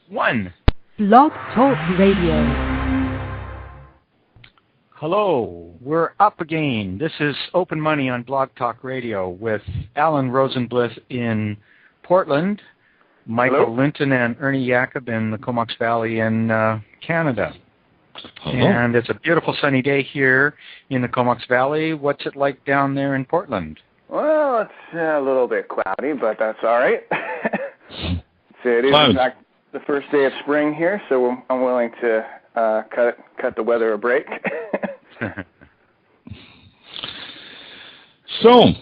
1. Blog Talk Radio. Hello, we're up again. This is Open Money on Blog Talk Radio with Alan Rosenblith in Portland, Michael Linton and Ernie Jacob in the Comox Valley in Canada. Hello. And it's a beautiful sunny day here in the Comox Valley. What's it like down there in Portland? Well, it's a little bit cloudy, but that's all right. It is, in fact, the first day of spring here, so I'm willing to cut the weather a break. So,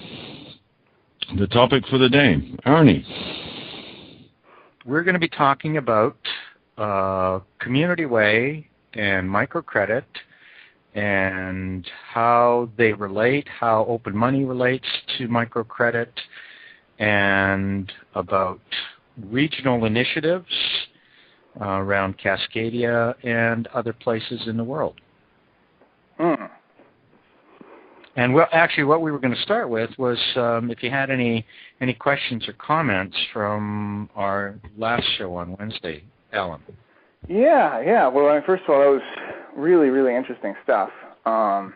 the topic for the day, Ernie. We're going to be talking about Community Way and microcredit and how they relate, how open money relates to microcredit, and about regional initiatives around Cascadia and other places in the world. And well, actually, what we were going to start with was if you had any questions or comments from our last show on Wednesday, Alan. Yeah. Well, first of all, that was really, really interesting stuff on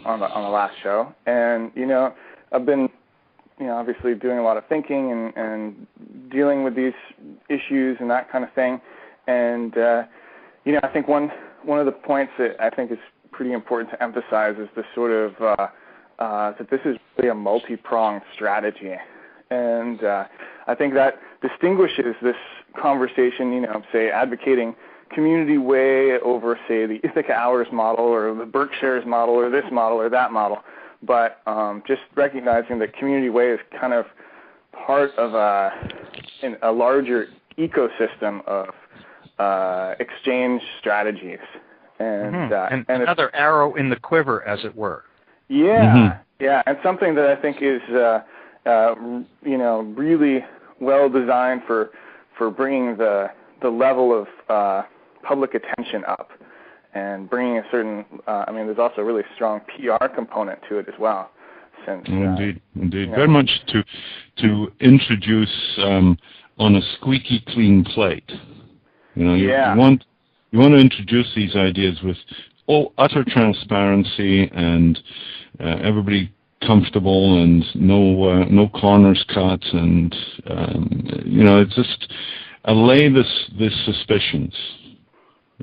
the last show, and I've been obviously doing a lot of thinking and dealing with these issues and that kind of thing, and I think one of the points that I think is pretty important to emphasize is the sort of that this is really a multi-pronged strategy, and I think that distinguishes this conversation, say advocating Community Way over, say, the Ithaca Hours model or the Berkshires model or this model or that model, but just recognizing that Community Way is kind of part of a larger ecosystem of exchange strategies. And another arrow in the quiver, as it were. Yeah, and something that I think is, really well designed for bringing the level of public attention up and bringing a certain, there's also a really strong PR component to it as well. Since, indeed. Very much to introduce on a squeaky clean plate. You want to introduce these ideas with utter transparency and everybody comfortable and no corners cut, and it's just allay this suspicions.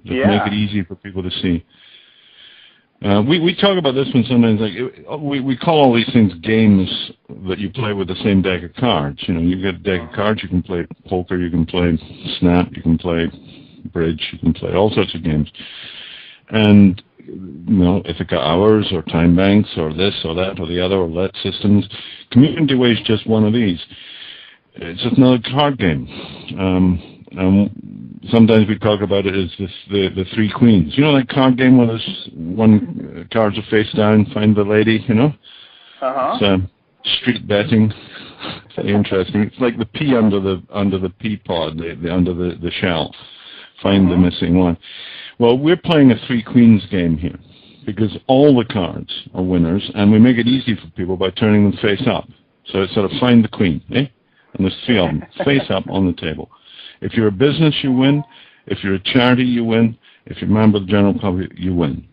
Just make it easy for people to see. We talk about this one sometimes. Like we call all these things games that you play with the same deck of cards. You get a deck of cards. You can play poker. You can play Snap. You can play bridge. You can play all sorts of games. And Ithaca Hours or time banks or this or that or the other or let systems. Community Way is just one of these. It's just another card game. Sometimes we talk about it as the three queens. That card game where there's one cards are face down, find the lady, It's street betting. It's interesting. It's like the pea under the pea pod, under the shell. Find the missing one. Well, we're playing a three queens game here because all the cards are winners, and we make it easy for people by turning them face up. So it's sort of find the queen, And there's three of them, face up on the table. If you're a business, you win. If you're a charity, you win. If you're a member of the general public, you win.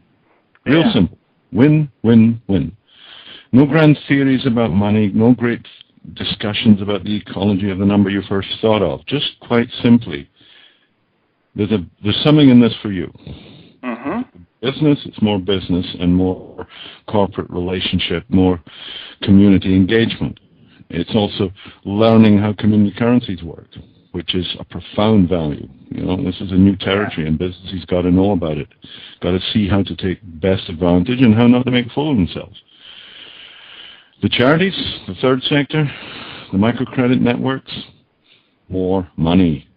Real simple. Win, win, win. No grand theories about money, no great discussions about the ecology of the number you first thought of. Just quite simply, there's something in this for you. Business, it's more business and more corporate relationship, more community engagement. It's also learning how community currencies work, which is a profound value. This is a new territory, and businesses got to know about it. Got to see how to take best advantage and how not to make a fool of themselves. The charities, the third sector, the microcredit networks, more money.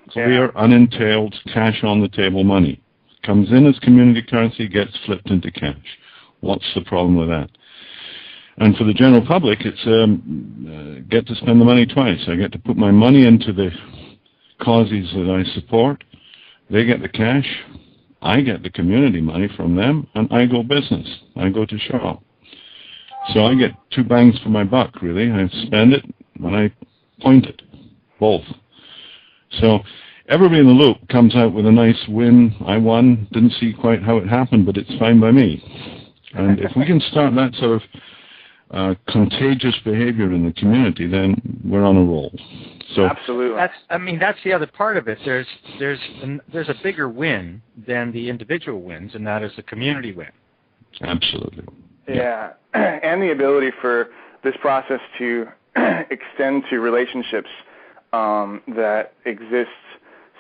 Clear, unentailed, cash on the table money. Comes in as community currency, gets flipped into cash. What's the problem with that? And for the general public, it's get to spend the money twice. I get to put my money into the causes that I support. They get the cash. I get the community money from them, and I go business. I go to show. So I get two bangs for my buck, really. I spend it when I point it, both. So everybody in the loop comes out with a nice win. I won. Didn't see quite how it happened, but it's fine by me. And if we can start that sort of contagious behavior in the community, then we're on a roll. So absolutely. That's the other part of it. There's a bigger win than the individual wins, and that is the community win. Absolutely. Yeah. And the ability for this process to extend to relationships that exist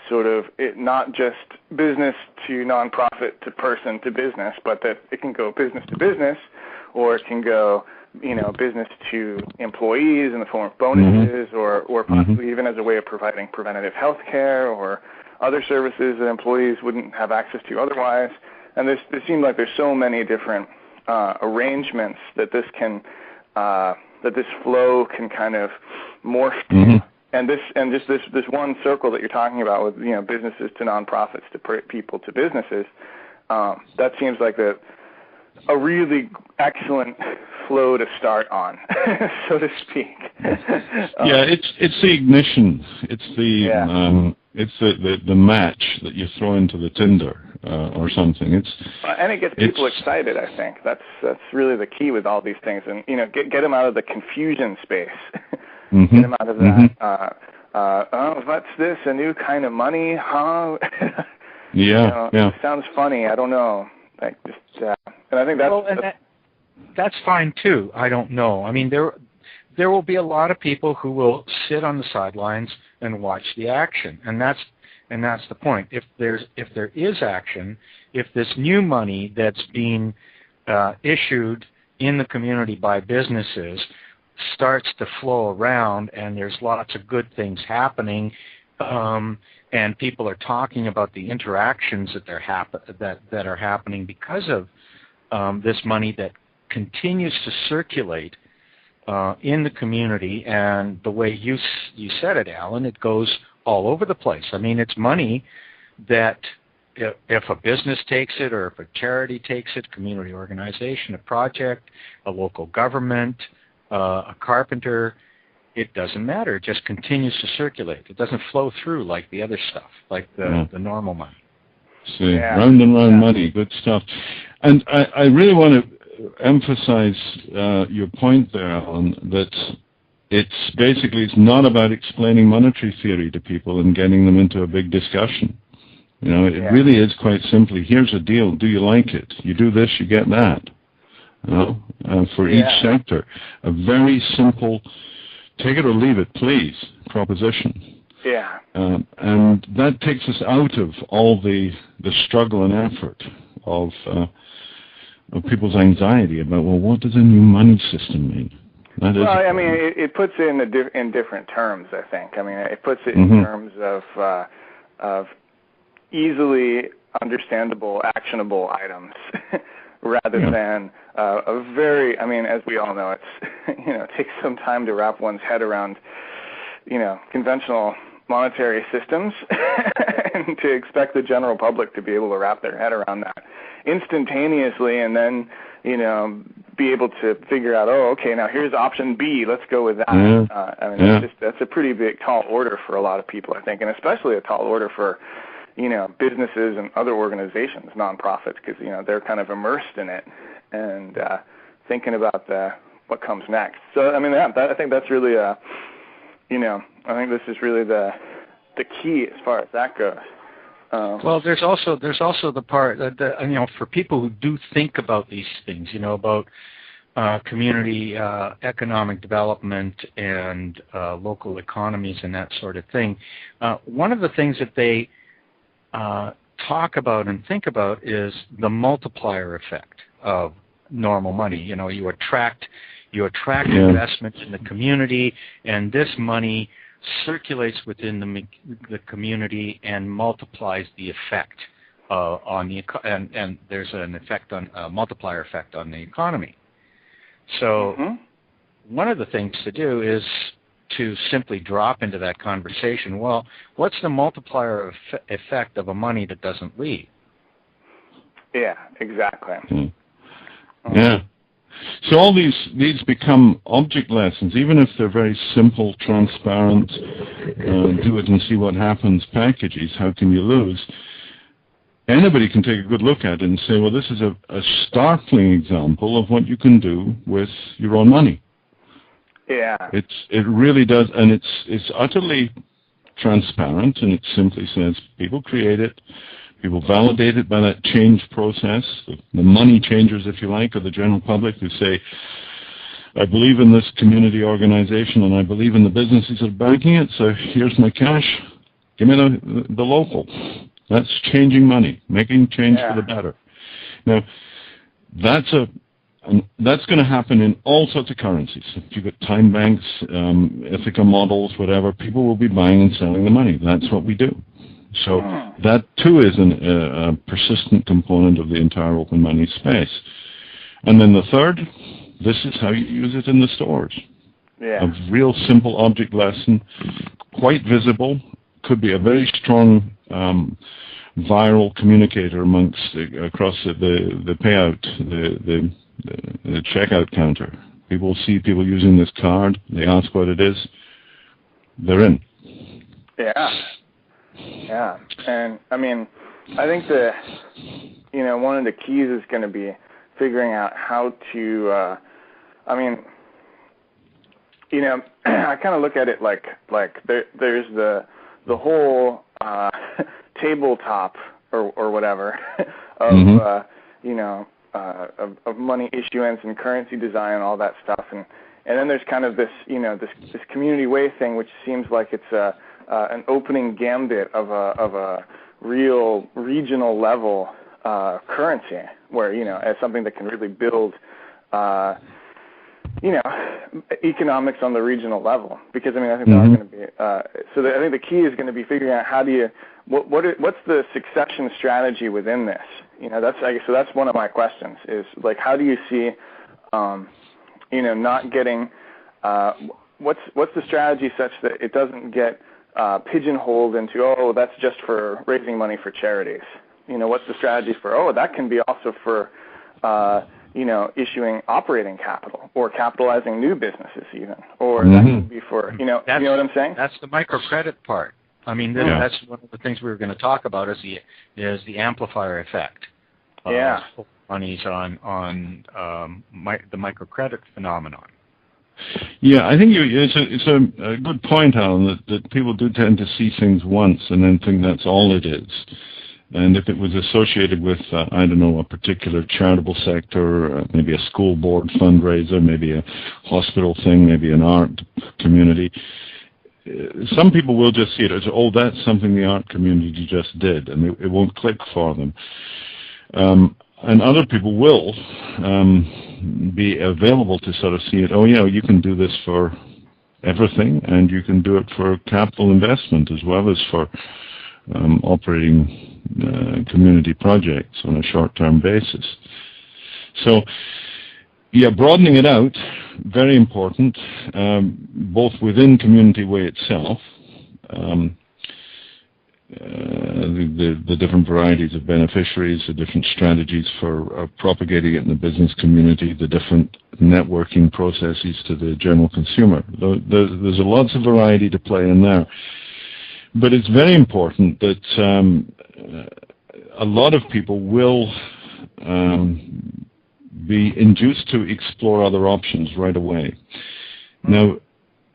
sort of not just business to nonprofit to person to business, but that it can go business to business, or it can go business to employees in the form of bonuses, or possibly even as a way of providing preventative health care or other services that employees wouldn't have access to otherwise. And there seems like there's so many different arrangements that this can that this flow can kind of morph to. And just this one circle that you're talking about with businesses to nonprofits to people to businesses, that seems like a really excellent flow to start on, so to speak. It's the ignition. It's the match that you throw into the tinder or something. And it gets people excited. I think that's really the key with all these things, and get them out of the confusion space. Get them out of that. What's this? A new kind of money? Huh? It sounds funny. I don't know. And I think that's fine too. I don't know. I mean, there will be a lot of people who will sit on the sidelines and watch the action, and that's the point. If there is action, if this new money that's being issued in the community by businesses starts to flow around, and there's lots of good things happening, and people are talking about the interactions that are happening because of this money that continues to circulate in the community. And the way you said it, Alan, it goes all over the place. I mean, it's money that if a business takes it, or if a charity takes it, community organization, a project, a local government, a carpenter, it doesn't matter. It just continues to circulate. It doesn't flow through like the other stuff, like the normal money. See, round and round money, good stuff. And I really want to emphasize your point there, Alan, that it's not about explaining monetary theory to people and getting them into a big discussion. It really is quite simply, here's a deal, do you like it? You do this, you get that. For each sector, a very simple, take it or leave it, please, proposition. Yeah. And that takes us out of all the struggle and effort of people's anxiety about, well, what does a new money system mean? It puts it in different terms, I think. I mean, it puts it in terms of easily understandable, actionable items rather than a very, as we all know, it's, it takes some time to wrap one's head around, conventional monetary systems and to expect the general public to be able to wrap their head around that instantaneously and then, be able to figure out, now here's option B, let's go with that. That's a pretty big, tall order for a lot of people, I think, and especially a tall order for, businesses and other organizations, nonprofits, because, they're kind of immersed in it and thinking about what comes next. So, I think that's really, I think this is really the key as far as that goes. Well, there's also the part that for people who do think about these things, about community economic development and local economies and that sort of thing. One of the things that they talk about and think about is the multiplier effect of normal money. You attract investments in the community, and this money circulates within the community and multiplies the effect on the and there's an effect on a multiplier effect on the economy. So one of the things to do is to simply drop into that conversation. Well, what's the multiplier effect of a money that doesn't leave? Yeah, exactly. Yeah. So all these become object lessons, even if they're very simple, transparent, do it and see what happens packages, how can you lose? Anybody can take a good look at it and say, well, this is a startling example of what you can do with your own money. Yeah. It really does, and it's utterly transparent, and it simply says people create it, people validate it by that change process. The money changers, if you like, or the general public who say, I believe in this community organization and I believe in the businesses that are backing it, so here's my cash, give me the local. That's changing money, making change for the better. Now, that's going to happen in all sorts of currencies. If you've got time banks, Ithaca models, whatever, people will be buying and selling the money. That's what we do. So that too is a persistent component of the entire open money space. And then the third, this is how you use it in the stores. Yeah. A real simple object lesson, quite visible, could be a very strong viral communicator across the payout, the checkout counter. People see people using this card, they ask what it is, they're in. Yeah, and I mean, I think one of the keys is going to be figuring out how to. I kind of look at it like there's the whole tabletop or whatever of of money issuance and currency design and all that stuff, and then there's kind of this this community way thing, which seems like it's an opening gambit of a real regional level currency, where as something that can really build economics on the regional level. Because I think there are going to be I think the key is going to be figuring out how do you what's the succession strategy within this. That's one of my questions is like, how do you see not getting what's the strategy such that it doesn't get pigeonholed into, that's just for raising money for charities. What's the strategy for, that can be also for, issuing operating capital or capitalizing new businesses even, or that can be for, you know what I'm saying? That's the microcredit part. I mean, that's one of the things we were going to talk about is the amplifier effect. Monies on the microcredit phenomenon. Yeah, I think it's a good point, Alan, that people do tend to see things once and then think that's all it is. And if it was associated with, a particular charitable sector, maybe a school board fundraiser, maybe a hospital thing, maybe an art community, some people will just see it as, that's something the art community just did, and it won't click for them. And other people will be available to sort of see it, you can do this for everything, and you can do it for capital investment as well as for operating community projects on a short-term basis. So, broadening it out, very important, both within Community Way itself, the different varieties of beneficiaries, the different strategies for propagating it in the business community, the different networking processes to the general consumer. There's lots of variety to play in there. But it's very important that a lot of people will be induced to explore other options right away. Now,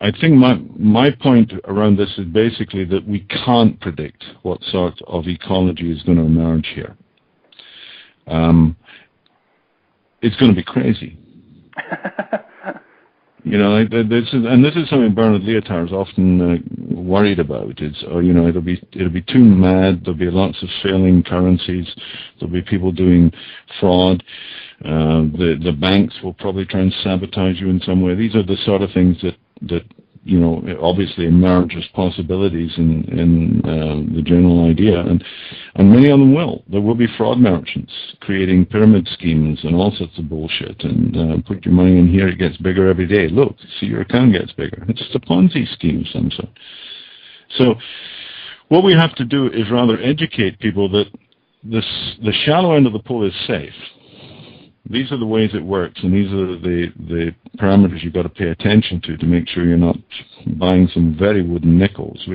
I think my point around this is basically that we can't predict what sort of ecology is going to emerge here. It's going to be crazy. This is something Bernard Lietaer is often worried about. It'll be too mad. There'll be lots of failing currencies. There'll be people doing fraud. The banks will probably try and sabotage you in some way. These are the sort of things that obviously emerge as possibilities in the general idea, and many of them will. There will be fraud merchants creating pyramid schemes and all sorts of bullshit, and put your money in here, it gets bigger every day. Look, see, your account gets bigger. It's just a Ponzi scheme of some sort. So what we have to do is rather educate people that the shallow end of the pool is safe. These are the ways it works, and these are the parameters you've got to pay attention to make sure you're not buying some very wooden nickels.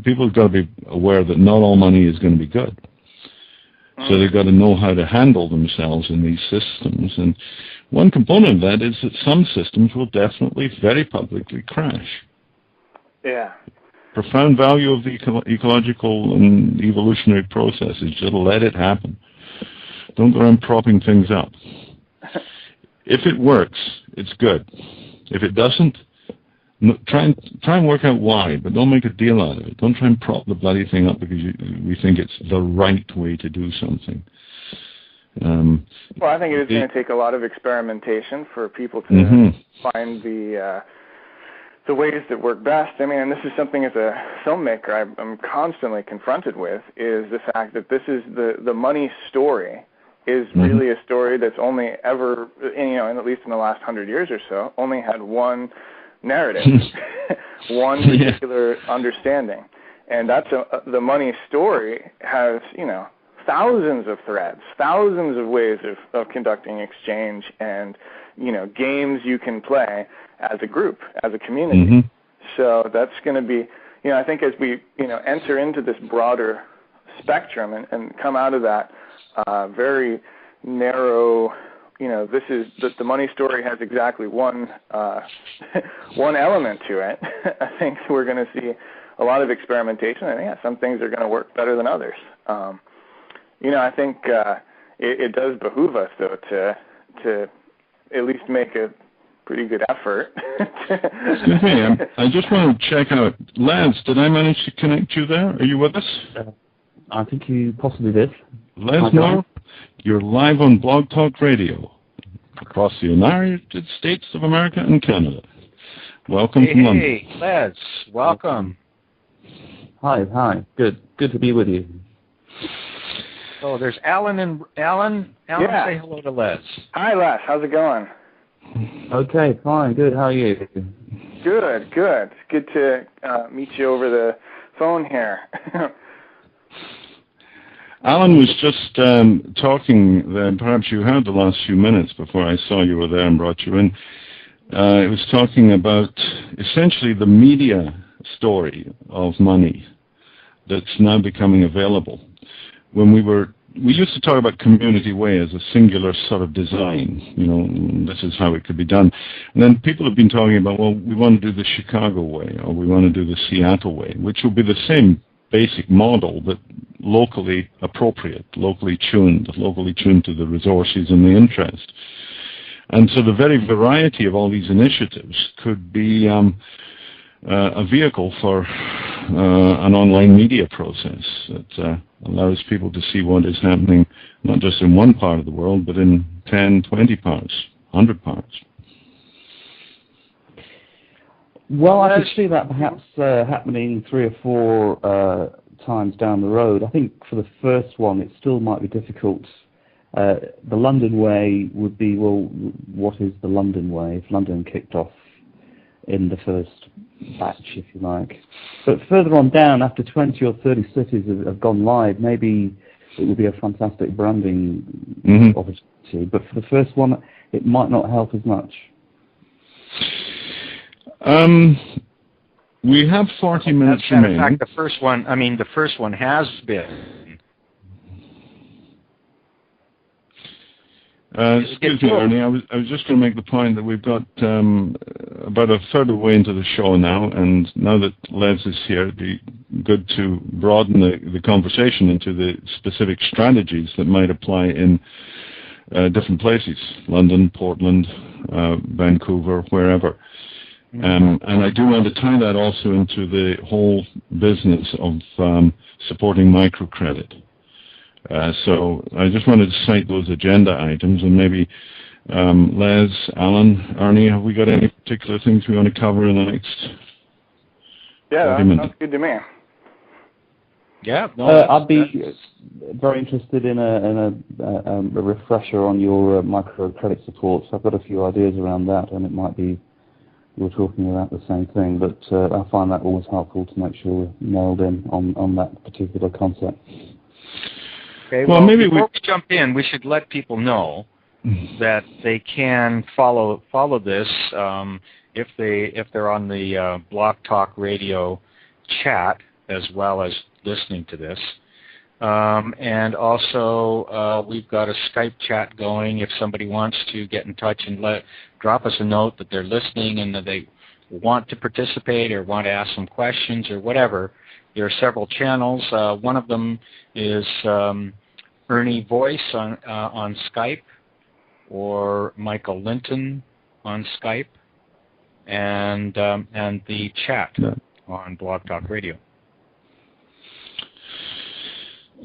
People have got to be aware that not all money is going to be good. So they've got to know how to handle themselves in these systems. And one component of that is that some systems will definitely very publicly crash. Yeah. Profound value of the ecological and evolutionary processes. Just let it happen. Don't go around propping things up. If it works, it's good. If it doesn't, try and work out why, but don't make a deal out of it. Don't try and prop the bloody thing up because we think it's the right way to do something. Well, I think it is going to take a lot of experimentation for people to find the ways that work best. I mean, and this is something as a filmmaker I'm constantly confronted with, is the fact that this is the money story is really a story that's only ever, and at least in the last 100 years or so, only had one narrative, one particular understanding. And that's the money story has, thousands of threads, thousands of ways of conducting exchange and, games you can play as a group, as a community. So that's going to be, I think as we, enter into this broader spectrum and come out of that very narrow, this is the money story has exactly one one element to it. I think we're going to see a lot of experimentation. I think some things are going to work better than others. I think it does behoove us though to at least make a pretty good effort. Excuse me, I just want to check out. Lance, did I manage to connect you there? Are you with us? I think you possibly did. Les Moore, you're live on Blog Talk Radio across the United States of America and Canada. Welcome from London. Hey, Les, welcome. Hi. Good to be with you. Oh, there's Alan and Alan. Alan, say hello to Les. Hi, Les. How's it going? Okay, fine. Good. How are you? Good. Good to meet you over the phone here. Alan was just talking, perhaps you heard the last few minutes before I saw you were there and brought you in. It was talking about essentially the media story of money that's now becoming available. When we used to talk about Community Way as a singular sort of design, this is how it could be done. And then people have been talking about, well, we want to do the Chicago way, or we want to do the Seattle way, which will be the same basic model, but locally appropriate, locally tuned to the resources and the interest. And so the very variety of all these initiatives could be a vehicle for an online media process that allows people to see what is happening, not just in one part of the world, but in 10, 20 parts, 100 parts. Well, I could see that perhaps happening 3 or 4 times down the road. I think for the first one, it still might be difficult. The London way would be, well, what is the London way? If London kicked off in the first batch, if you like. But further on down, after 20 or 30 cities have gone live, maybe it would be a fantastic branding opportunity. But for the first one, it might not help as much. We have 40 minutes remaining. In fact, the first one has been. Excuse me, Ernie. I was just going to make the point that we've got about a third of the way into the show now, and now that Les is here, it'd be good to broaden the conversation into the specific strategies that might apply in different places, London, Portland, Vancouver, wherever. And I do want to tie that also into the whole business of supporting microcredit. So I just wanted to cite those agenda items, and maybe Les, Alan, Ernie, have we got any particular things we want to cover in the next 40 minutes? Sounds good to me. Yeah, I'd be very interested in a refresher on your microcredit support. So I've got a few ideas around that, and it might be you're talking about the same thing, but I find that always helpful to make sure we're nailed in on that particular concept. Okay, well maybe before we jump in, we should let people know that they can follow this if they're on the Blog Talk Radio chat as well as listening to this. And also, we've got a Skype chat going if somebody wants to get in touch and drop us a note that they're listening and that they want to participate or want to ask some questions or whatever. There are several channels. One of them is Ernie Voice on Skype, or Michael Linton on Skype, and the chat on Blog Talk Radio.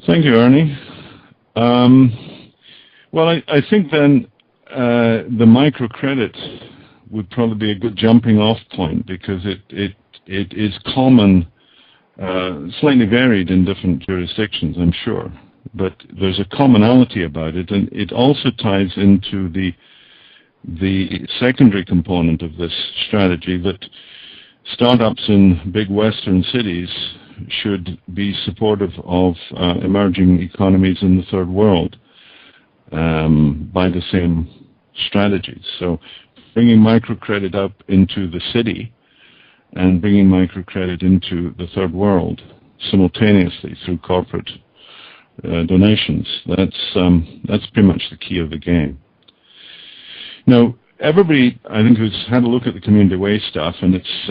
Thank you, Ernie. Well, I think then the microcredit would probably be a good jumping off point, because it is common, slightly varied in different jurisdictions, I'm sure, but there's a commonality about it, and it also ties into the secondary component of this strategy, that startups in big Western cities should be supportive of emerging economies in the third world by the same strategies. So bringing microcredit up into the city and bringing microcredit into the third world simultaneously through corporate donations, that's pretty much the key of the game. Now, everybody, I think, who's had a look at the community way stuff, and it's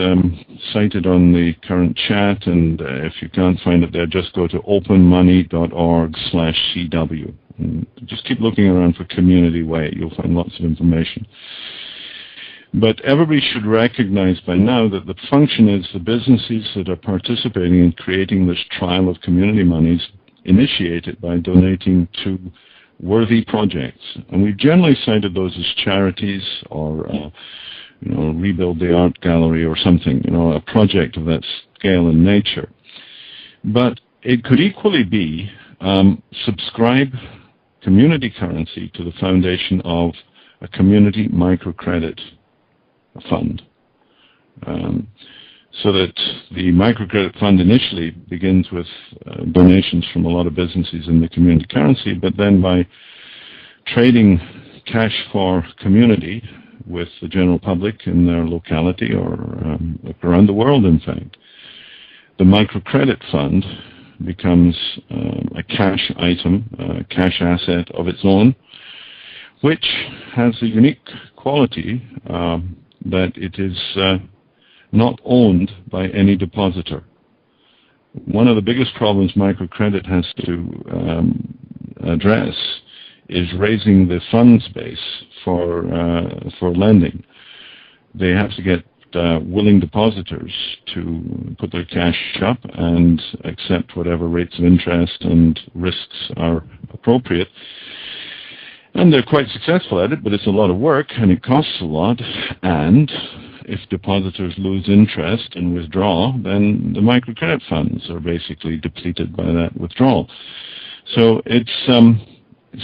cited on the current chat, and if you can't find it there, just go to openmoney.org/CW. And just keep looking around for community way. You'll find lots of information. But everybody should recognize by now that the function is the businesses that are participating in creating this trial of community monies initiate it by donating to worthy projects, and we've generally cited those as charities or, Rebuild the Art Gallery or something, a project of that scale and nature. But it could equally be subscribe community currency to the foundation of a community microcredit fund. So that the microcredit fund initially begins with donations from a lot of businesses in the community currency, but then by trading cash for community with the general public in their locality or around the world, in fact, the microcredit fund becomes a cash item, a cash asset of its own, which has the unique quality that it is not owned by any depositor. One of the biggest problems microcredit has to address is raising the funds base for lending. They have to get willing depositors to put their cash up and accept whatever rates of interest and risks are appropriate. And they're quite successful at it, but it's a lot of work and it costs a lot, and if depositors lose interest and withdraw, then the microcredit funds are basically depleted by that withdrawal. So it's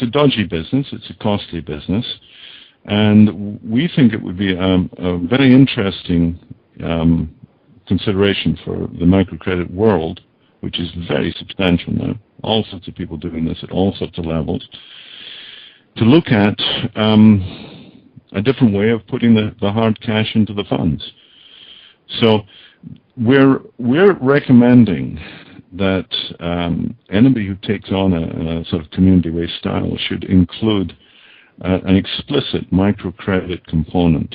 a dodgy business, it's a costly business, and we think it would be a very interesting consideration for the microcredit world, which is very substantial now, all sorts of people doing this at all sorts of levels, to look at a different way of putting the hard cash into the funds. So we're recommending that anybody who takes on a sort of community way style should include an explicit microcredit component,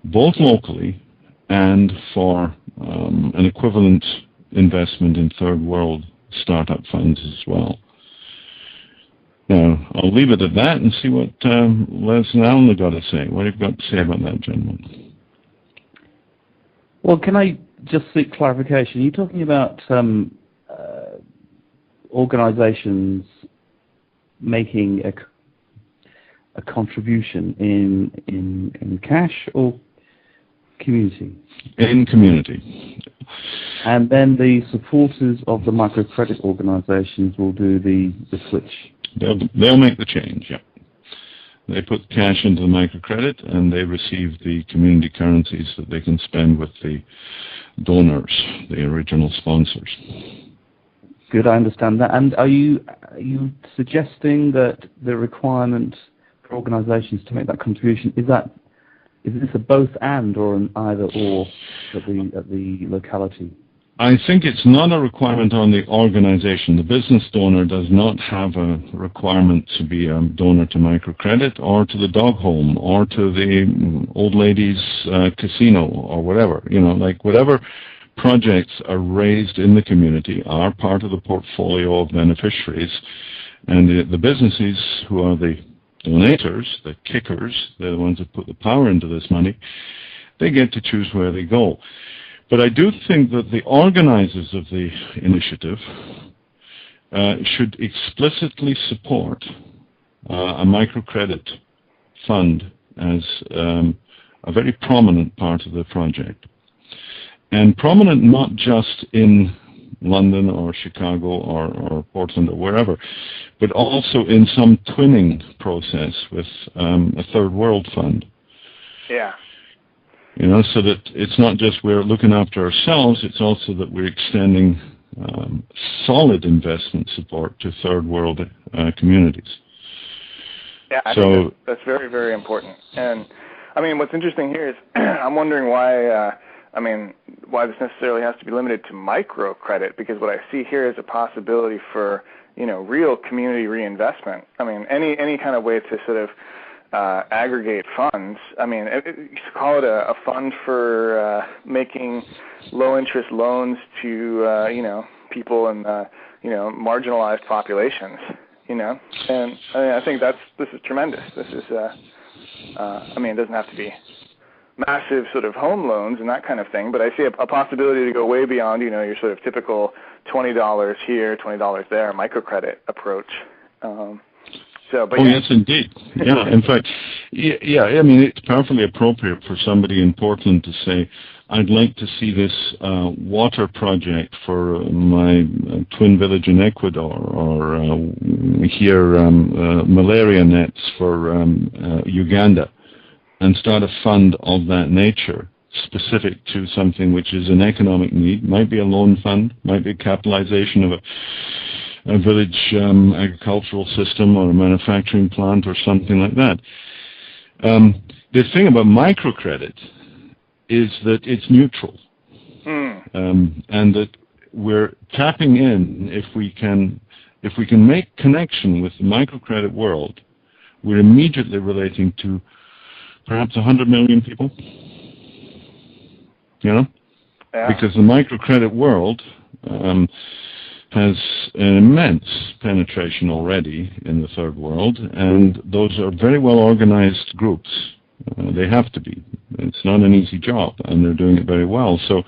both locally and for an equivalent investment in third world startup funds as well. Now, I'll leave it at that and see what Les and Alan have got to say. What have you got to say about that, gentlemen? Well, can I just seek clarification? Are you talking about organizations making a contribution in cash or community? In community. And then the supporters of the microcredit organizations will do the switch? They'll make the change, yeah. They put cash into the microcredit and they receive the community currencies that they can spend with the donors, the original sponsors. Good, I understand that. And are you suggesting that the requirement organisations to make that contribution. Is this a both and or an either or at the locality? I think it's not a requirement on the organization. The business donor does not have a requirement to be a donor to Microcredit or to the dog home or to the old lady's casino or whatever. Like whatever projects are raised in the community are part of the portfolio of beneficiaries. And the businesses who are the donators, the kickers, they're the ones that put the power into this money, they get to choose where they go. But I do think that the organizers of the initiative should explicitly support a microcredit fund as a very prominent part of the project. And prominent not just in London or Chicago or Portland or wherever, but also in some twinning process with a third world fund. Yeah. So that it's not just we're looking after ourselves, it's also that we're extending solid investment support to third world communities. Yeah, I think that's very, very important. And, I mean, what's interesting here is I'm wondering why this necessarily has to be limited to microcredit, because what I see here is a possibility for, real community reinvestment. I mean, any kind of way to sort of aggregate funds. I mean, you could call it a fund for making low-interest loans to, people in, marginalized populations, And I think this is tremendous. This is, it doesn't have to be massive sort of home loans and that kind of thing, but I see a possibility to go way beyond, your sort of typical $20 here, $20 there microcredit approach. Yes, indeed. Yeah, in fact, it's perfectly appropriate for somebody in Portland to say, I'd like to see this water project for my twin village in Ecuador, or malaria nets for Uganda, and start a fund of that nature, specific to something which is an economic need. Might be a loan fund, might be a capitalization of a village agricultural system or a manufacturing plant or something like that. The thing about microcredit is that it's neutral, and that we're tapping in. If we can make connection with the microcredit world, we're immediately relating to perhaps 100 million people. Yeah. Because the microcredit world has an immense penetration already in the third world, and those are very well organized groups. They have to be. It's not an easy job, and they're doing it very well. So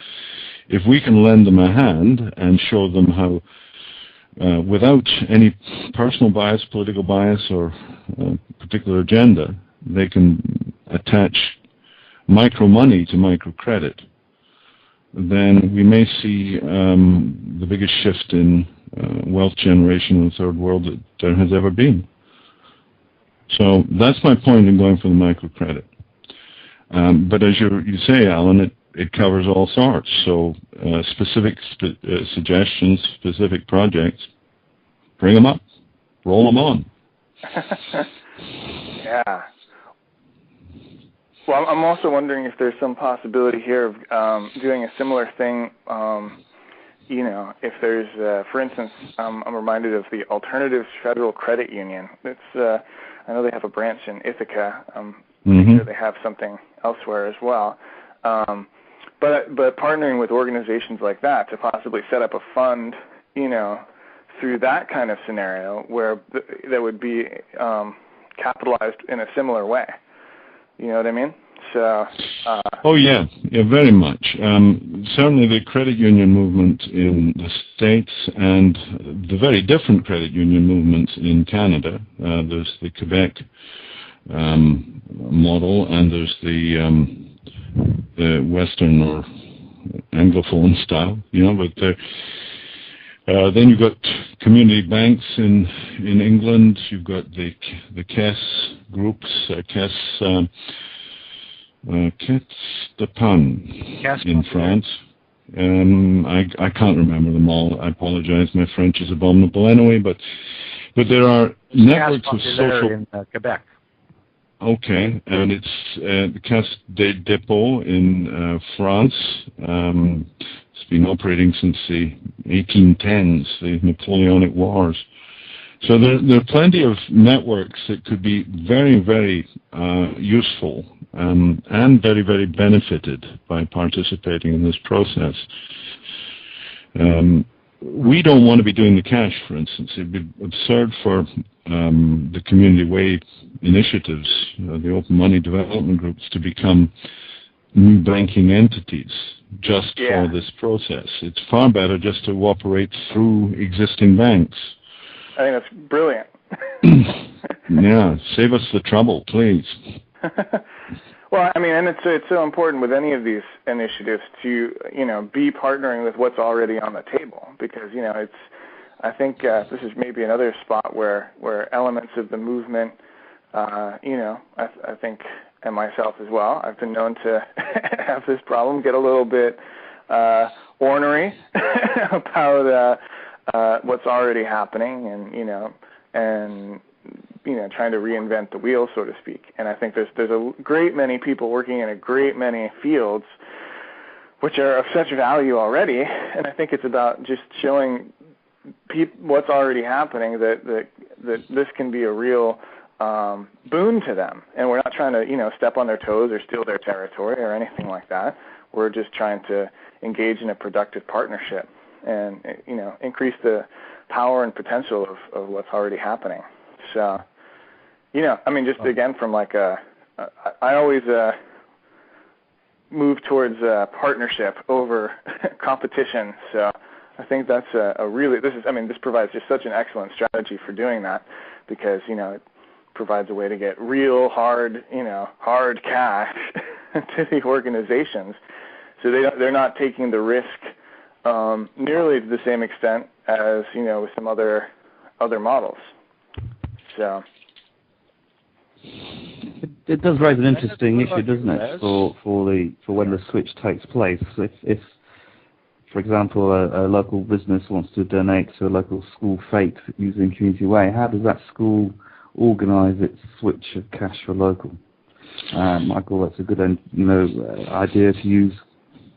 if we can lend them a hand and show them how, without any personal bias, political bias, or particular agenda, they can attach micro money to microcredit, then we may see the biggest shift in wealth generation in the third world that there has ever been. So that's my point in going for the microcredit. But as you say, Alan, it covers all sorts. So specific suggestions, specific projects, bring them up, roll them on. Yeah. Well, I'm also wondering if there's some possibility here of doing a similar thing. If there's, for instance, I'm reminded of the Alternatives Federal Credit Union. It's, I know they have a branch in Ithaca. I'm sure they have something elsewhere as well. But partnering with organizations like that to possibly set up a fund, through that kind of scenario where that would be capitalized in a similar way. You know what I mean? So. Yeah, very much. Certainly, the credit union movement in the States and the very different credit union movements in Canada. There's the Quebec model, and there's the Western or Anglophone style. But then you've got community banks in England. You've got the Caisse groups, Caisse d'Épargne in France. I can't remember them all. I apologize. My French is abominable anyway. But there are networks of social in Quebec. Okay, and it's the Caisse des Dépôts in France. It's been operating since the 1810s, the Napoleonic Wars. So there are plenty of networks that could be very, very useful and very, very benefited by participating in this process. We don't want to be doing the cash, for instance. It would be absurd for the Community Way initiatives, the open money development groups, to become new banking entities just for this process. It's far better just to operate through existing banks. I think that's brilliant. Yeah, save us the trouble, please. Well, I mean, and it's so important with any of these initiatives to, be partnering with what's already on the table, because, I think this is maybe another spot where elements of the movement, I think, and myself as well, I've been known to have this problem, get a little bit ornery about what's already happening, and trying to reinvent the wheel, so to speak. And I think there's a great many people working in a great many fields which are of such value already, and I think it's about just showing what's already happening, that this can be a real boon to them. And we're not trying to step on their toes or steal their territory or anything like that. We're just trying to engage in a productive partnership and increase the power and potential of what's already happening. So, just again from I always move towards partnership over competition. So I think that's this provides just such an excellent strategy for doing that, because, it provides a way to get real hard cash to the organizations. So they're not taking the risk nearly to the same extent as, with some other models. So it does raise an interesting issue, doesn't it, for when the switch takes place. If for example, a local business wants to donate to a local school fete using Community Way, how does that school organise its switch of cash for local? Michael, that's a good idea to use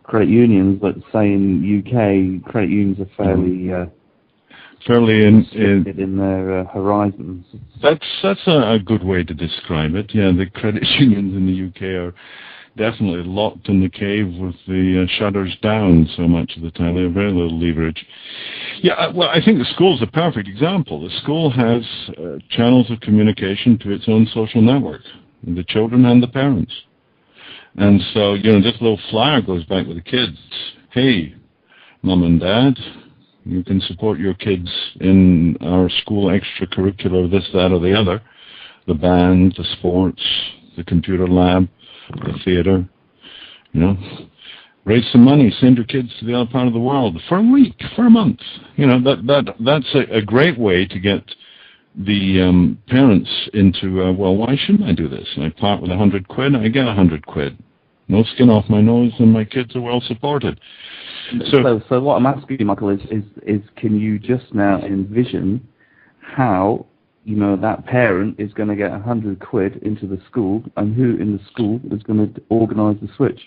credit unions, but say in UK, credit unions are fairly in their horizons. That's a good way to describe it. Yeah, the credit unions in the UK are definitely locked in the cave with the shutters down so much of the time. They have very little leverage. Yeah, well, I think the school's a perfect example. The school has channels of communication to its own social network, the children and the parents. And so, this little flyer goes back with the kids. Hey, Mom and Dad, you can support your kids in our school extracurricular, this, that, or the other. The band, the sports, the computer lab, the theater. Raise some money, send your kids to the other part of the world for a week, for a month. That's a great way to get the parents into, why shouldn't I do this? And I part with 100 quid, I get 100 quid. No skin off my nose, and my kids are well supported. So what I'm asking you, Michael, is can you just now envision how that parent is going to get 100 quid into the school, and who in the school is going to organise the switch?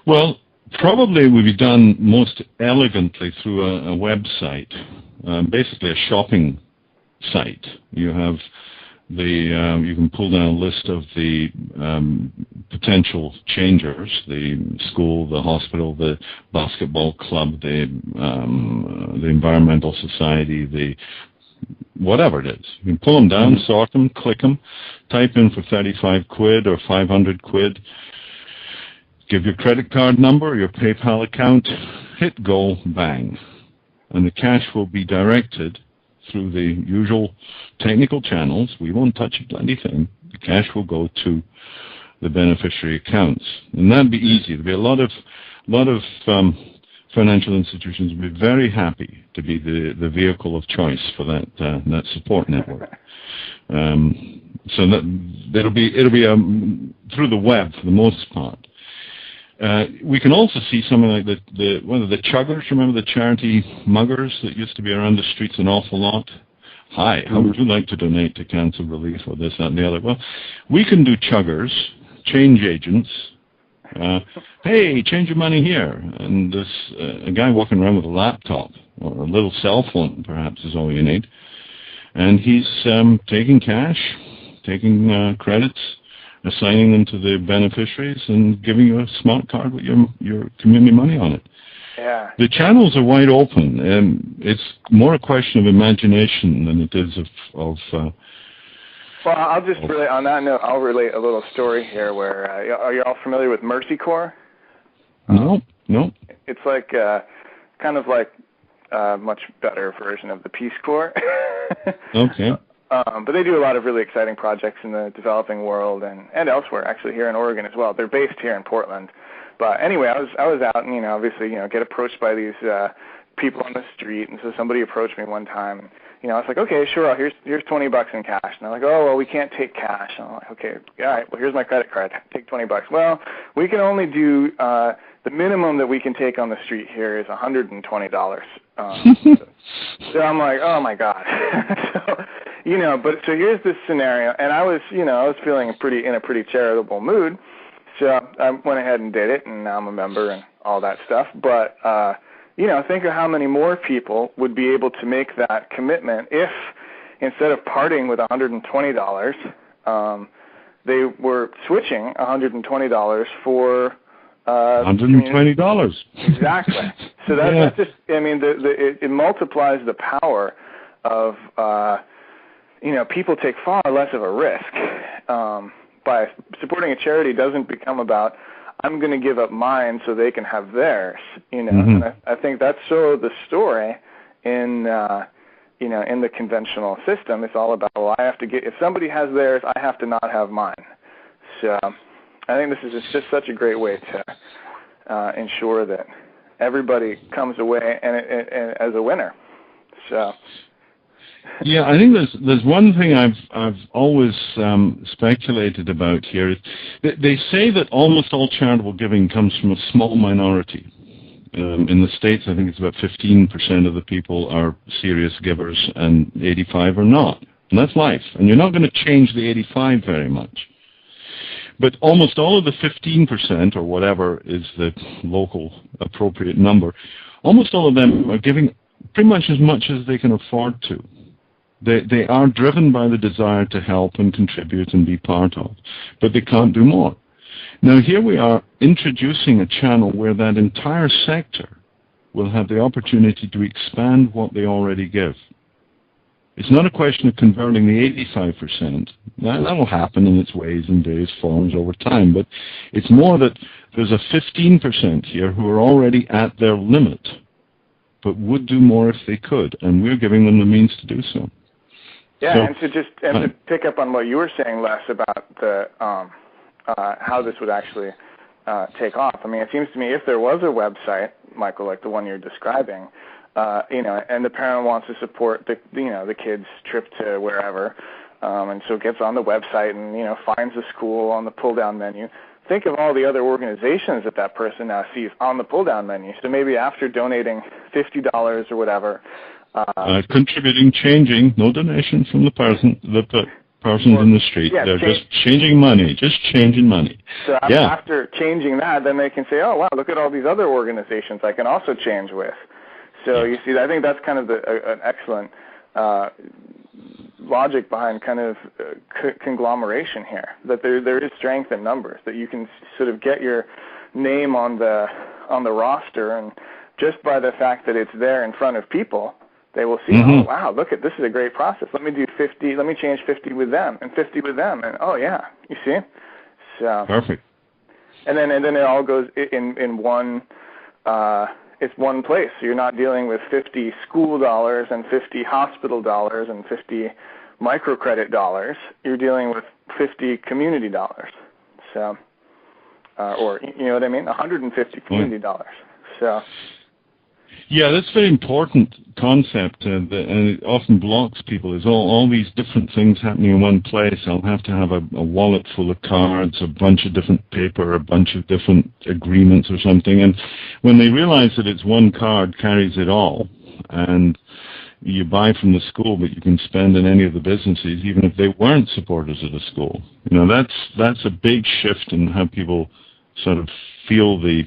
Well, probably it would be done most elegantly through a website, basically a shopping site. You have you can pull down a list of the potential changers: the school, the hospital, the basketball club, the environmental society, the whatever it is. You can pull them down, sort them, click them, type in for 35 quid or 500 quid, give your credit card number, your PayPal account, hit go, bang. And the cash will be directed through the usual technical channels. We won't touch a bloody thing. The cash will go to the beneficiary accounts. And that'd be easy. There'd be a lot of financial institutions would be very happy to be the vehicle of choice for that support network. So that it'll be through the web for the most part. We can also see something like the chuggers. Remember the charity muggers that used to be around the streets an awful lot? Hi, how would you like to donate to cancer relief or this, that, and the other? Well, we can do chuggers, change agents. Hey, change your money here. And this a guy walking around with a laptop or a little cell phone, perhaps, is all you need. And he's taking cash, taking credits, assigning them to the beneficiaries, and giving you a smart card with your community money on it. Yeah. The channels are wide open. It's more a question of imagination than it is of well, I'll just relate, on that note, I'll relate a little story here where, are you all familiar with Mercy Corps? No. It's like, kind of like a much better version of the Peace Corps. Okay. But they do a lot of really exciting projects in the developing world and elsewhere, actually here in Oregon as well. They're based here in Portland. But anyway, I was out and, obviously, get approached by these people on the street. And so somebody approached me one time. And, I was like, okay, sure, here's $20 in cash. And they're like, oh, well, we can't take cash. And I'm like, okay, all right, well, here's my credit card. Take $20. Well, we can only do the minimum that we can take on the street here is $120. So I'm like, oh my God. So, but so here's this scenario, and I was feeling in a pretty charitable mood. So I went ahead and did it, and now I'm a member and all that stuff. But, think of how many more people would be able to make that commitment if, instead of parting with $120, they were switching $120 for $120. Exactly. So that's just, it multiplies the power of, people take far less of a risk. By supporting a charity doesn't become about, I'm going to give up mine so they can have theirs, Mm-hmm. And I think that's sort of the story in, in the conventional system. It's all about, well, if somebody has theirs, I have to not have mine. So I think this is just such a great way to ensure that everybody comes away and as a winner. So. Yeah, I think there's one thing I've always speculated about here. They say that almost all charitable giving comes from a small minority. In the States, I think it's about 15% of the people are serious givers and 85 are not. And that's life. And you're not going to change the 85 very much. But almost all of the 15%, or whatever is the local appropriate number, almost all of them are giving pretty much as they can afford to. They are driven by the desire to help and contribute and be part of, but they can't do more. Now here we are introducing a channel where that entire sector will have the opportunity to expand what they already give. It's not a question of converting the 85%. That'll happen in its ways and various forms over time, but it's more that there's a 15% here who are already at their limit, but would do more if they could, and we're giving them the means to do so. Yeah, so, and to pick up on what you were saying, Les, about the how this would actually take off. I mean, it seems to me if there was a website, Michael, like the one you're describing, and the parent wants to support the kid's trip to wherever, and so gets on the website and finds a school on the pull-down menu. Think of all the other organizations that person now sees on the pull-down menu. So maybe after donating $50 or whatever. Contributing, changing, no donation from the persons in the street. They're just changing money, So after changing that, then they can say, oh, wow, look at all these other organizations I can also change with. So you see, I think that's kind of an excellent logic behind kind of conglomeration here, that there is strength in numbers, that you can sort of get your name on the roster, and just by the fact that it's there in front of people, they will see, oh, wow, look at this is a great process. Let me do 50. Let me change 50 with them and 50 with them, and oh yeah, you see. So perfect. And then it all goes in one. It's one place. So you're not dealing with 50 school dollars and 50 hospital dollars and 50 microcredit dollars. You're dealing with 50 community dollars. So, or you know what I mean? 150 community dollars. So. Yeah, that's a very important concept, and it often blocks people. Is all these different things happening in one place. I'll have to have a wallet full of cards, a bunch of different paper, a bunch of different agreements or something. And when they realize that it's one card carries it all, and you buy from the school, but you can spend in any of the businesses, even if they weren't supporters of the school. That's a big shift in how people sort of feel the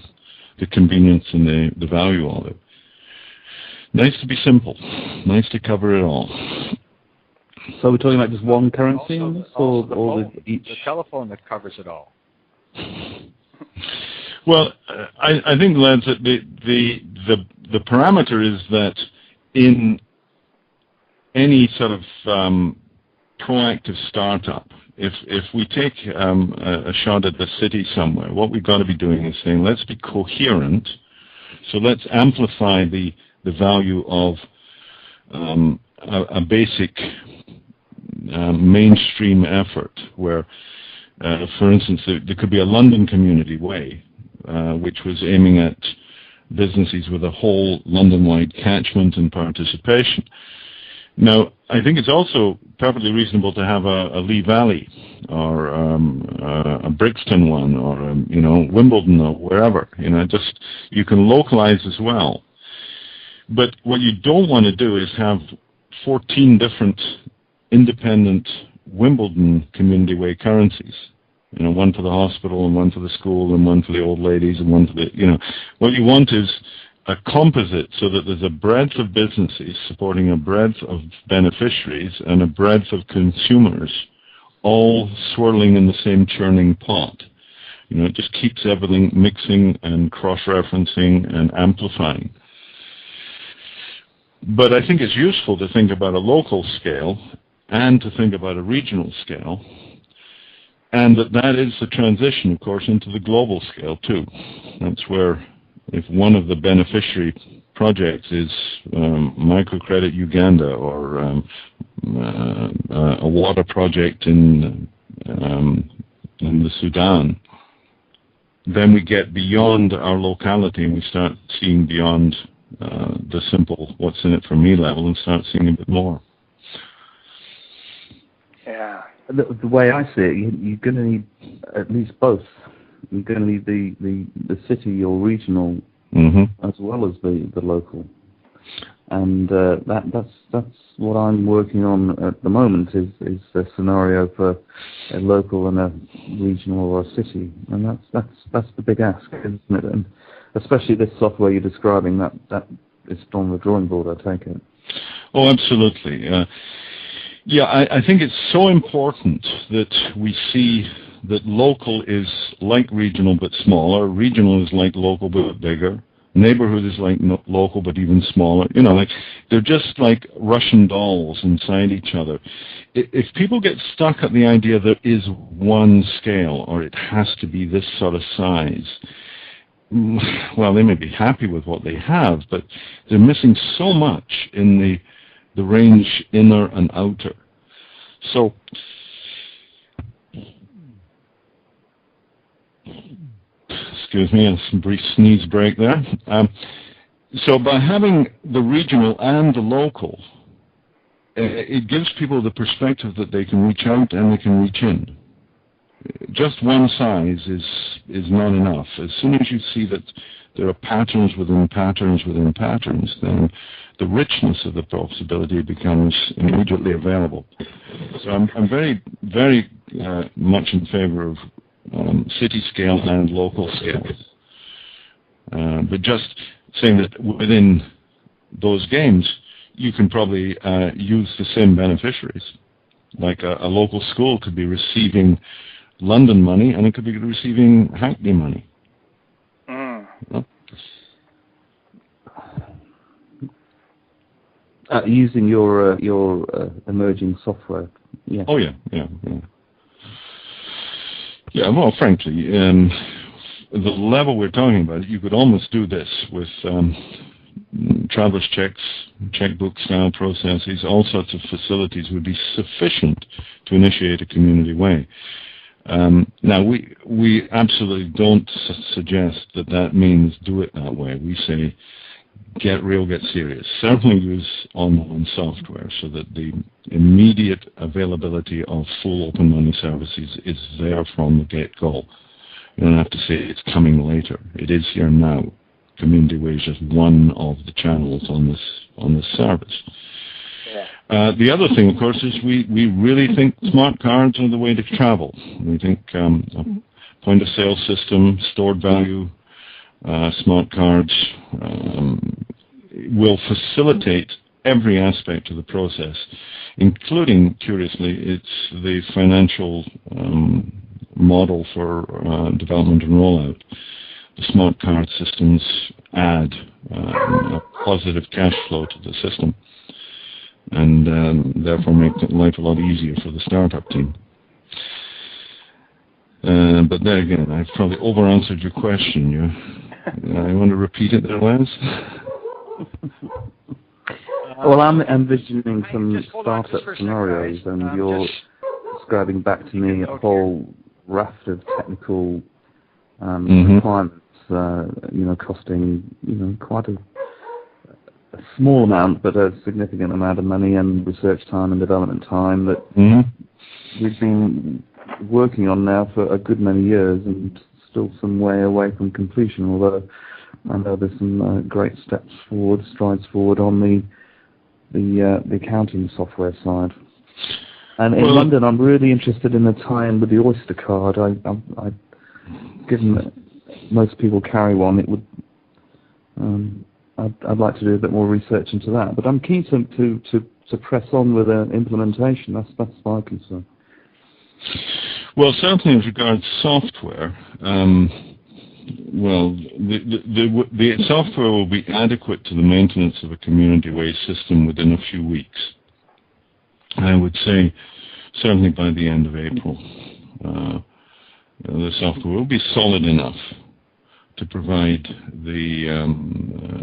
convenience and the value of it. Nice to be simple. Nice to cover it all. So we're talking about just one currency on this, or each? The telephone that covers it all. Well, I think, lads, that the parameter is that in any sort of proactive startup, if we take a shot at the city somewhere, what we've got to be doing is saying, let's be coherent. So let's amplify the value of a basic mainstream effort where, for instance, there could be a London Community Way, which was aiming at businesses with a whole London-wide catchment and participation. Now, I think it's also perfectly reasonable to have a Lee Valley or a Brixton one or Wimbledon or wherever. You can localize as well. But what you don't want to do is have 14 different independent Wimbledon Community Way currencies. One for the hospital and one for the school and one for the old ladies and one for the, what you want is a composite so that there's a breadth of businesses supporting a breadth of beneficiaries and a breadth of consumers all swirling in the same churning pot. It just keeps everything mixing and cross-referencing and amplifying. But I think it's useful to think about a local scale and to think about a regional scale, and that is the transition, of course, into the global scale too. That's where, if one of the beneficiary projects is Microcredit Uganda or a water project in the Sudan, then we get beyond our locality and we start seeing beyond the simple what's in it for me level and start seeing a bit more. Yeah. The way I see it, you're going to need at least both. You're going to need the city or regional as well as the local, and that's what I'm working on at the moment is a scenario for a local and a regional or a city, and that's the big ask, isn't it? And especially this software you're describing, that is on the drawing board, I take it. Oh, absolutely. I think it's so important that we see that local is like regional but smaller, regional is like local but bigger, neighborhood is like local but even smaller. They're just like Russian dolls inside each other. If people get stuck at the idea there is one scale or it has to be this sort of size, well, they may be happy with what they have, but they're missing so much in the range inner and outer. So, excuse me, a brief sneeze break there. So by having the regional and the local, it gives people the perspective that they can reach out and they can reach in. Just one size is not enough. As soon as you see that there are patterns within patterns within patterns, then the richness of the possibility becomes immediately available. So I'm very, very much in favor of city scale and local scales. But just saying that within those games, you can probably use the same beneficiaries. Like a local school could be receiving London money, and it could be receiving Hackney money. Using your emerging software. Yeah. Oh yeah. Yeah. Well, frankly, the level we're talking about, you could almost do this with traveler's checks, checkbook style processes. All sorts of facilities would be sufficient to initiate a community way. Now, we absolutely don't suggest that means do it that way. We say get real, get serious. Certainly use online software so that the immediate availability of full open money services is there from the get-go. You don't have to say it's coming later. It is here now. Community Way is just one of the channels on this service. Yeah. The other thing, of course, is we really think smart cards are the way to travel. We think a point-of-sale system, stored value, smart cards will facilitate every aspect of the process, including, curiously, it's the financial model for development and rollout. The smart card systems add a positive cash flow to the system, and therefore make life a lot easier for the startup team. But there again, I've probably over-answered your question. I want to repeat it there, Les? Well, I'm envisioning some startup scenarios, and you're describing back to me a whole raft of technical requirements, costing, quite a small amount, but a significant amount of money and research time and development time that we've been working on now for a good many years, and still some way away from completion, although I know there's some great strides forward on the accounting software side. And in London, I'm really interested in the tie-in with the Oyster card. Given that most people carry one, it would. I'd like to do a bit more research into that. But I'm keen to press on with an implementation. That's my concern. Well, certainly as regards software, the software will be adequate to the maintenance of a community-wide system within a few weeks. I would say certainly by the end of April. The software will be solid enough to provide the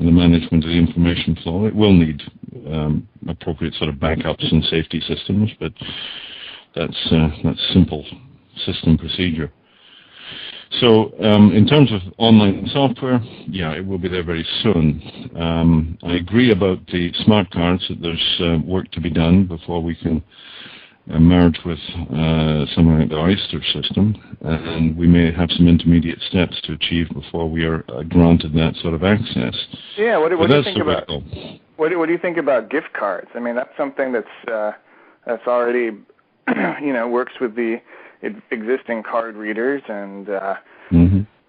management of the information flow. It will need appropriate sort of backups and safety systems, but that's simple system procedure. So in terms of online software, it will be there very soon. I agree about the smart cards, that there's work to be done before we can merge with something like the Oyster system, and we may have some intermediate steps to achieve before we are granted that sort of access. Yeah, what do you think about? What do you think about gift cards? I mean, that's something that's already works with the existing card readers, and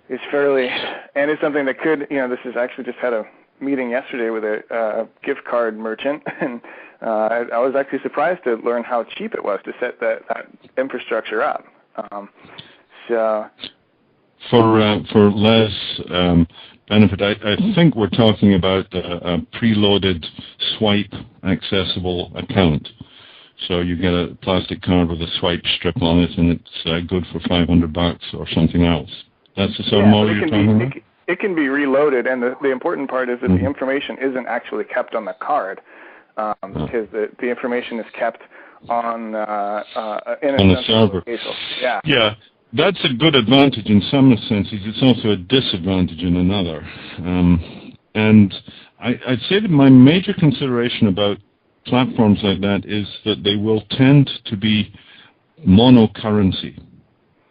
it's fairly, and it's something that could, this is actually just had a meeting yesterday with a gift card merchant, and I was actually surprised to learn how cheap it was to set that infrastructure up. For Les' benefit, I think we're talking about a preloaded swipe accessible account. So you get a plastic card with a swipe strip on it, and it's good for $500 or something else. That's the sort of model you're talking about? It can be reloaded, and the important part is that the information isn't actually kept on the card, because the information is kept on in a server. Yeah, that's a good advantage in some senses. It's also a disadvantage in another. And I'd say that my major consideration about platforms like that is that they will tend to be monocurrency.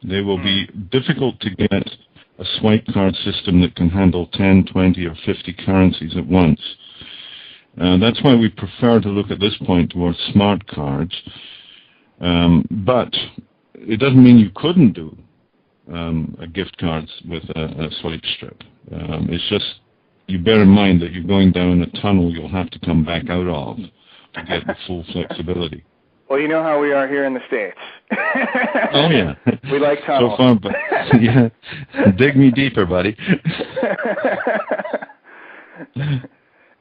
They will be difficult to get a swipe card system that can handle 10, 20, or 50 currencies at once. That's why we prefer to look at this point towards smart cards. But it doesn't mean you couldn't do a gift cards with a swipe strip. It's just you bear in mind that you're going down a tunnel you'll have to come back out of to get the full flexibility. Well, you know how we are here in the States. Oh, yeah. We like tunnels. So far, but yeah. Dig me deeper, buddy.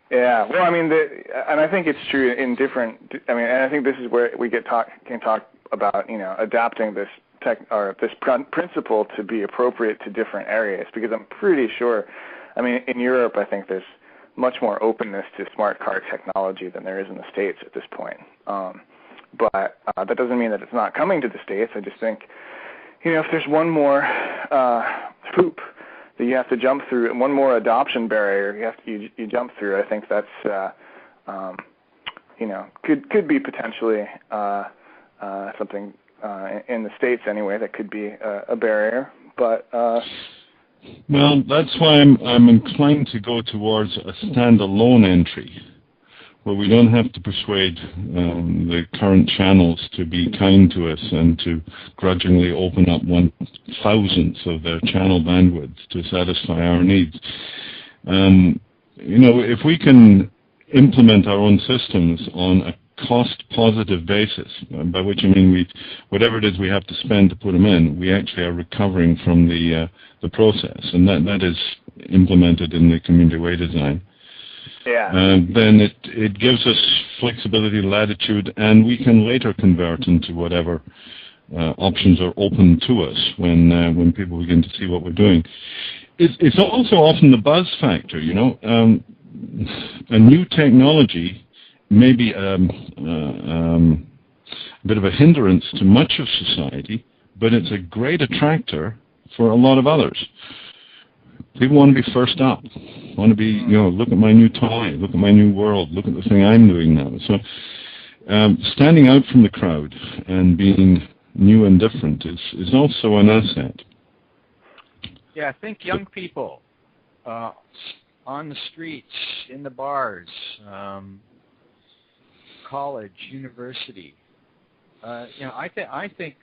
Yeah. Well, I mean, and I think it's true in different. I mean, and I think this is where we can talk about adapting this principle to be appropriate to different areas, because I'm pretty sure. I mean, in Europe, I think there's much more openness to smart card technology than there is in the States at this point. But that doesn't mean that it's not coming to the States. I just think, if there's one more hoop that you have to jump through, and one more adoption barrier you jump through, I think that's could be potentially something in the States anyway that could be a barrier. But well, that's why I'm inclined to go towards a standalone entry, where we don't have to persuade the current channels to be kind to us and to grudgingly open up 1/1000th of their channel bandwidth to satisfy our needs. If we can implement our own systems on a cost-positive basis, by which I mean whatever it is we have to spend to put them in, we actually are recovering from the process, and that is implemented in the community way design. Yeah. Then it gives us flexibility, latitude, and we can later convert into whatever options are open to us when people begin to see what we're doing. It's also often the buzz factor, a new technology may be a bit of a hindrance to much of society, but it's a great attractor for a lot of others. People want to be first up, want to be, look at my new toy, look at my new world, look at the thing I'm doing now. So standing out from the crowd and being new and different is also an asset. Yeah, I think young people on the streets, in the bars, college, university, I think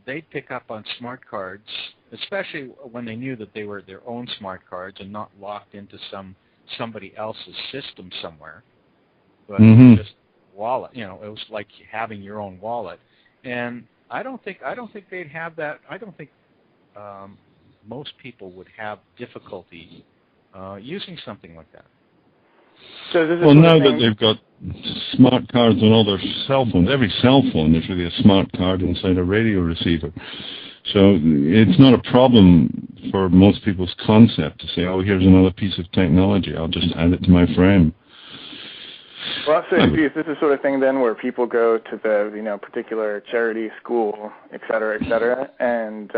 they'd pick up on smart cards, especially when they knew that they were their own smart cards and not locked into somebody else's system somewhere, but just wallet. It was like having your own wallet. And I don't think they'd have that. I don't think most people would have difficulty using something like that. So well, now that they've got smart cards on all their cell phones, every cell phone is really a smart card inside a radio receiver. So it's not a problem for most people's concept to say, oh, here's another piece of technology, I'll just add it to my frame. Well, so is this the sort of thing then where people go to the particular charity, school, et cetera, and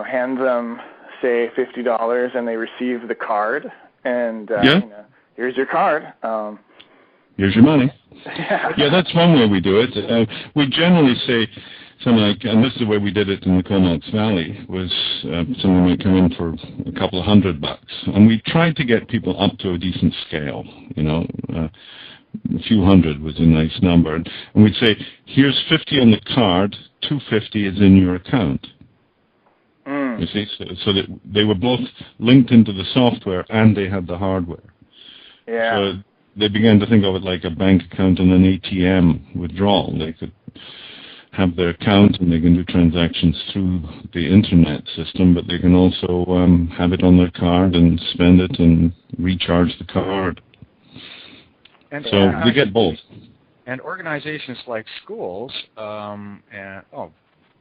hand them, say, $50 and they receive the card, and here's your card. Here's your money. Yeah, that's one way we do it. We generally say something like, and this is the way we did it in the Comox Valley, was someone might come in for a couple of $100, and we tried to get people up to a decent scale. A few hundred was a nice number, and we'd say, here's 50 on the card, 250 is in your account. You see, so that they were both linked into the software and they had the hardware. Yeah. So they began to think of it like a bank account and an ATM withdrawal. They could have their account and they can do transactions through the internet system, but they can also have it on their card and spend it and recharge the card. And so we get both. And organizations like schools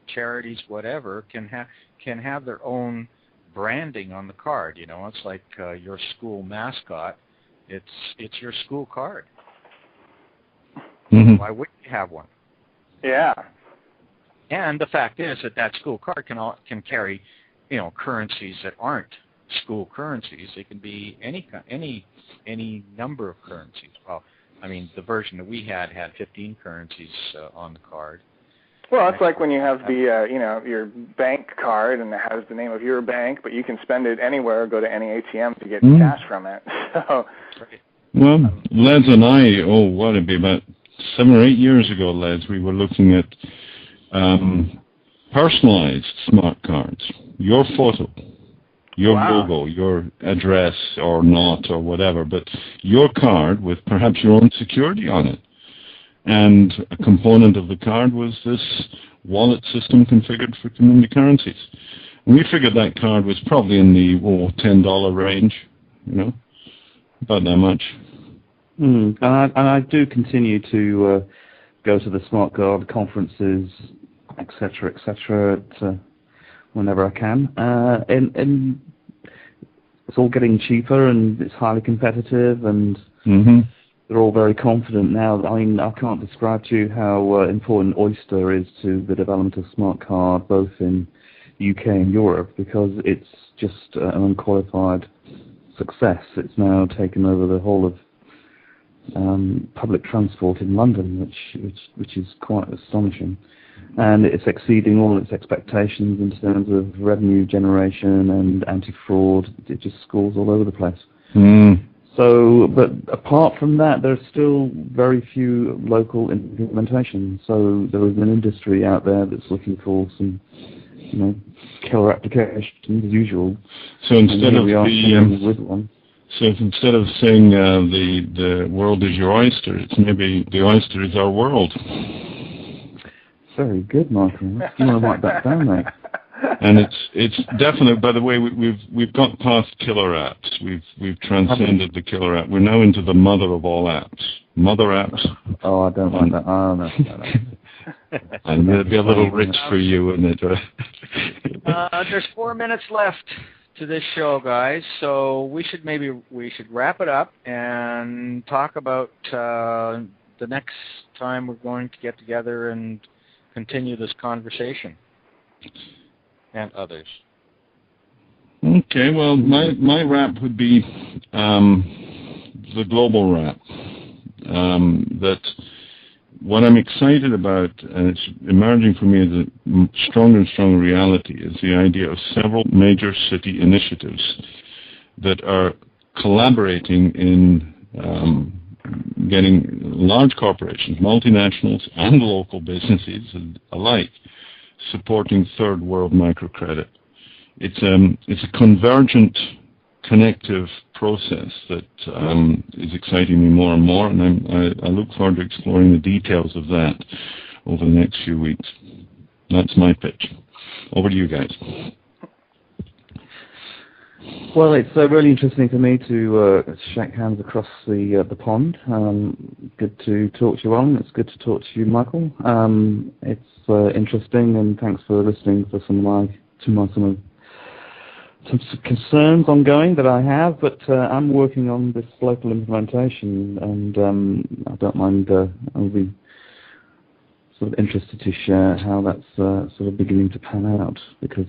charities, whatever, can have their own branding on the card. It's like your school mascot. It's your school card. Mm-hmm. Why wouldn't you have one? Yeah. And the fact is that school card can carry, currencies that aren't school currencies. It can be any number of currencies. Well, I mean, the version that we had 15 currencies on the card. Well, it's like when you have the, your bank card and it has the name of your bank, but you can spend it anywhere or go to any ATM to get cash from it. So, well, Les and I, it'd be about 7 or 8 years ago, Les, we were looking at personalized smart cards. Your photo, your logo, your address or not or whatever, but your card with perhaps your own security on it. And a component of the card was this wallet system configured for community currencies. And we figured that card was probably in the $10 range, about that much. And I do continue to go to the smart card conferences, etc., whenever I can. And it's all getting cheaper and it's highly competitive and they're all very confident now. I mean, I can't describe to you how important Oyster is to the development of smart card, both in UK and Europe, because it's just an unqualified success. It's now taken over the whole of public transport in London, which is quite astonishing. And it's exceeding all its expectations in terms of revenue generation and anti-fraud. It just scores all over the place. So, but apart from that, there's still very few local implementations. So there is an industry out there that's looking for some, killer applications as usual. So instead of with one. So instead of saying the world is your oyster, it's maybe the oyster is our world. Very good, Michael. You want to write that down, mate? And it's definitely. By the way, we've got past killer apps. We've transcended the killer app. We're now into the mother of all apps. Mother apps. Oh, I don't like that. Oh no. And it'll be a little rich for you, wouldn't it? There's 4 minutes left to this show, guys. So we should wrap it up and talk about the next time we're going to get together and continue this conversation. And others. Okay, well, my wrap would be the global wrap. That what I'm excited about, and it's emerging for me as a stronger and stronger reality, is the idea of several major city initiatives that are collaborating in getting large corporations, multinationals, and local businesses alike supporting third world microcredit. It's a convergent, connective process that is exciting me more and more, and I look forward to exploring the details of that over the next few weeks. That's my pitch. Over to you guys. Well, it's really interesting for me to shake hands across the pond. Good to talk to you, Alan. It's good to talk to you, Michael. It's interesting, and thanks for listening for some concerns ongoing that I have. But I'm working on this local implementation, and I don't mind. I'll be sort of interested to share how that's sort of beginning to pan out, because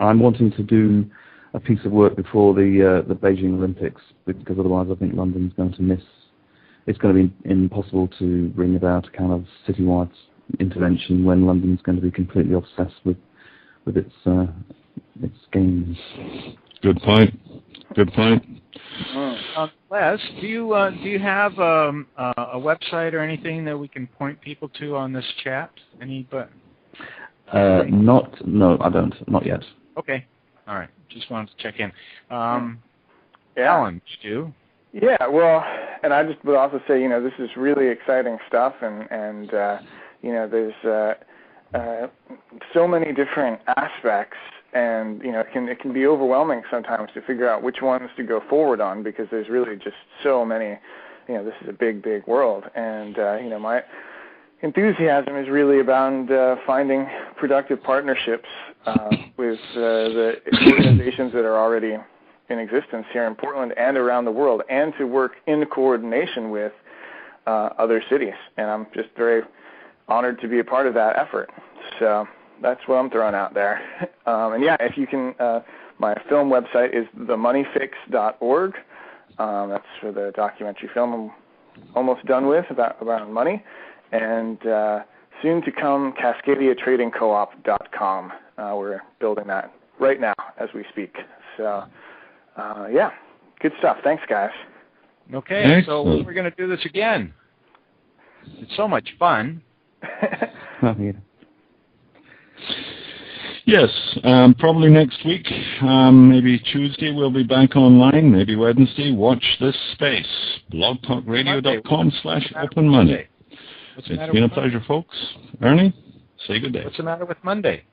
I'm wanting to do a piece of work before the Beijing Olympics, because otherwise I think London's going to miss. It's going to be impossible to bring about a kind of citywide intervention when London's going to be completely obsessed with its games. Good point. Good point. Les, do you have a website or anything that we can point people to on this chat? No, I don't. Not yet. Okay. All right. Just wanted to check in. Alan, you do? Yeah, well, and I just would also say, this is really exciting stuff, and there's so many different aspects, and it can be overwhelming sometimes to figure out which ones to go forward on, because there's really just so many. This is a big, big world, and my enthusiasm is really about finding productive partnerships with the organizations that are already in existence here in Portland and around the world, and to work in coordination with other cities. And I'm just very honored to be a part of that effort. So that's what I'm throwing out there. And yeah, if you can, my film website is themoneyfix.org. That's for the documentary film I'm almost done with about money. And soon to come, CascadiaTradingCoop.com. We're building that right now as we speak. So, yeah, good stuff. Thanks, guys. Okay, Excellent. So we're going to do this again. It's so much fun. Yes, probably next week, maybe Tuesday we'll be back online, maybe Wednesday. Watch this space, blogtalkradio.com/openmoney. It's been a pleasure, folks. Ernie, say good day. What's the matter with Monday?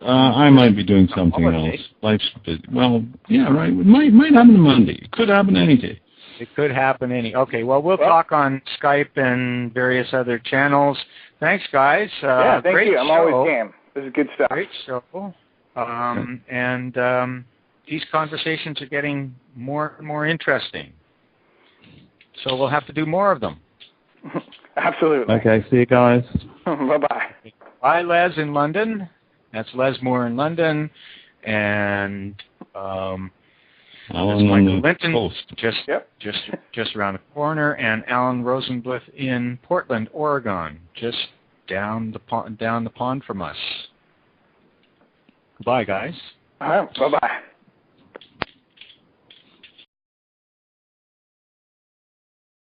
I might be doing something else. Life's busy. Well, yeah, right. It might happen Monday. It could happen any day. It could happen Okay, well, we'll talk on Skype and various other channels. Thanks, guys. Yeah, thank great you. show. I'm always game. This is good stuff. Great show. And these conversations are getting more and more interesting. So we'll have to do more of them. Absolutely. Okay, see you guys. Bye-bye. Bye, Les in London. That's Les Moore in London. And Michael Linton, just around the corner, and Alan Rosenblith in Portland, Oregon, just down the pond from us. Goodbye, guys. Bye-bye.